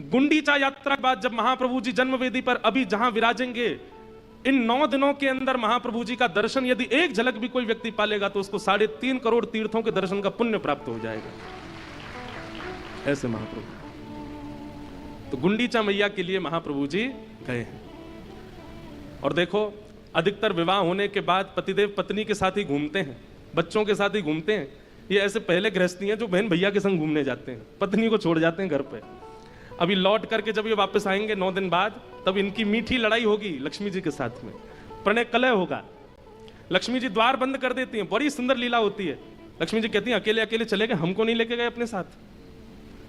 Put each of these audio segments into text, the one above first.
गुंडीचा यात्रा के बाद जब महाप्रभु जी जन्म वेदी पर अभी जहां विराजेंगे, इन 9 दिनों के अंदर महाप्रभु जी का दर्शन यदि एक झलक भी कोई व्यक्ति पालेगा तो उसको 3.5 करोड़ तीर्थों के दर्शन का पुण्य प्राप्त हो जाएगा। ऐसे महाप्रभु। तो गुंडीचा मैया के लिए महाप्रभु जी गए हैं। और देखो, अधिकतर विवाह होने के बाद पतिदेव पत्नी के साथ ही घूमते हैं, बच्चों के साथ ही घूमते हैं। ये ऐसे पहले गृहस्थी हैं जो बहन भैया के संग घूमने जाते हैं, पत्नी को छोड़ जाते हैं घर पे। अभी लौट करके जब ये वापस आएंगे 9 दिन बाद, तब इनकी मीठी लड़ाई होगी लक्ष्मी जी के साथ में, प्रणय कलह होगा। लक्ष्मी जी द्वार बंद कर देती हैं, बड़ी सुंदर लीला होती है। लक्ष्मी जी कहती हैं अकेले अकेले चले गए, हमको नहीं लेके गए अपने साथ।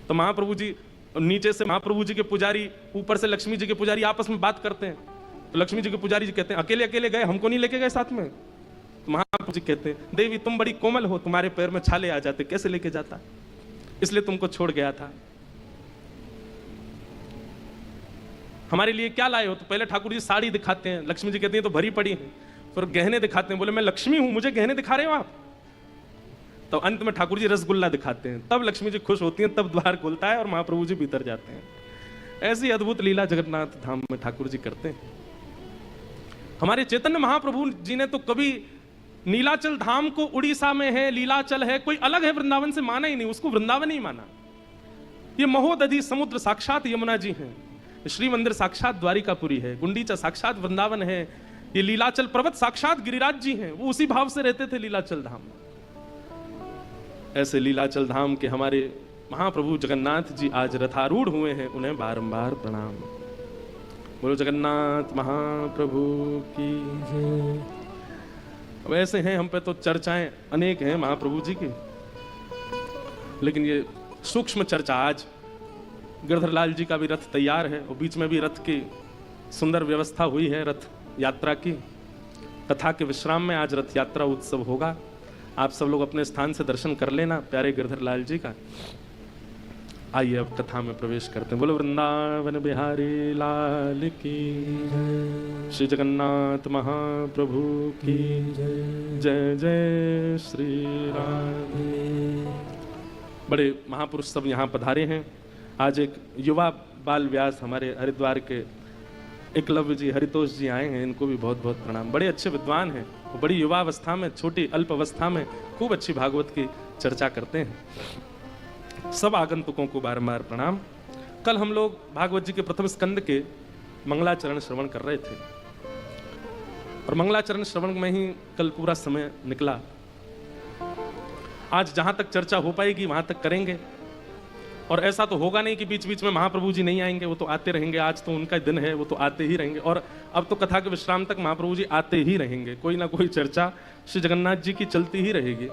तो महाप्रभु जी नीचे से महाप्रभु जी के पुजारी, ऊपर से लक्ष्मी जी के पुजारी आपस में बात करते हैं। तो लक्ष्मी जी के पुजारी जी कहते हैं अकेले अकेले गए, हमको नहीं लेके गए साथ में। तो महाप्रभु जी कहते हैं देवी तुम बड़ी कोमल हो, तुम्हारे पैर में छाले आ जाते, कैसे लेके जाता, इसलिए तुमको छोड़ गया था। हमारे लिए क्या लाए हो? तो पहले ठाकुर जी साड़ी दिखाते हैं, लक्ष्मी जी कहती हैं तो भरी पड़ी है। फिर गहने दिखाते हैं, बोले मैं लक्ष्मी हूं, मुझे गहने दिखा रहे हो आप? तो अंत में ठाकुर जी रसगुल्ला दिखाते हैं, तब लक्ष्मी जी खुश होती हैं, तब द्वार खुलता है और महाप्रभु जी भीतर जाते हैं। ऐसी अद्भुत लीला जगन्नाथ धाम में ठाकुर जी करते हैं। हमारे चैतन्य महाप्रभु जी ने तो कभी नीलाचल धाम को उड़ीसा में है, लीलाचल है, कोई अलग है वृंदावन से माना ही नहीं, उसको वृंदावन ही माना। ये महोदधि समुद्र साक्षात यमुना जी हैं, श्री मंदिर साक्षात द्वारिकापुरी है, गुंडीचा साक्षात वृंदावन है, ये लीलाचल पर्वत साक्षात गिरिराज जी हैं, वो उसी भाव से रहते थे लीलाचल धाम। ऐसे लीलाचल धाम के हमारे महाप्रभु जगन्नाथ जी आज रथारूढ़ हुए हैं, उन्हें बारंबार प्रणाम। बोलो जगन्नाथ महाप्रभु की जय। अब ऐसे हैं, हम पे तो चर्चाएं अनेक हैं महाप्रभु जी की, लेकिन ये सूक्ष्म चर्चा आज गिरधरलाल जी का भी रथ तैयार है और बीच में भी रथ की सुंदर व्यवस्था हुई है रथ यात्रा की। कथा के विश्राम में आज रथ यात्रा उत्सव होगा, आप सब लोग अपने स्थान से दर्शन कर लेना प्यारे गिरधरलाल जी का। आइए अब कथा में प्रवेश करते हैं। बोलो वृंदावन बिहारी लाल की जय, श्री जगन्नाथ महाप्रभु की जय, जय जय श्री राम। बड़े महापुरुष सब यहाँ पधारे हैं। आज एक युवा बाल व्यास हमारे हरिद्वार के एकलव्य जी हरितोष जी आए हैं, इनको भी बहुत बहुत प्रणाम। बड़े अच्छे विद्वान हैं, वो बड़ी युवा अवस्था में, छोटी अल्प अवस्था में खूब अच्छी भागवत की चर्चा करते हैं। सब आगंतुकों को बारंबार प्रणाम। कल हम लोग भागवत जी के प्रथम स्कंद के मंगलाचरण श्रवण कर रहे थे और मंगलाचरण श्रवण में ही कल पूरा समय निकला। आज जहां तक चर्चा हो पाएगी वहां तक करेंगे, और ऐसा तो होगा नहीं कि बीच बीच में महाप्रभु जी नहीं आएंगे, वो तो आते रहेंगे। आज तो उनका दिन है, वो तो आते ही रहेंगे, और अब तो कथा के विश्राम तक महाप्रभु जी आते ही रहेंगे। कोई ना कोई चर्चा श्री जगन्नाथ जी की चलती ही रहेगी।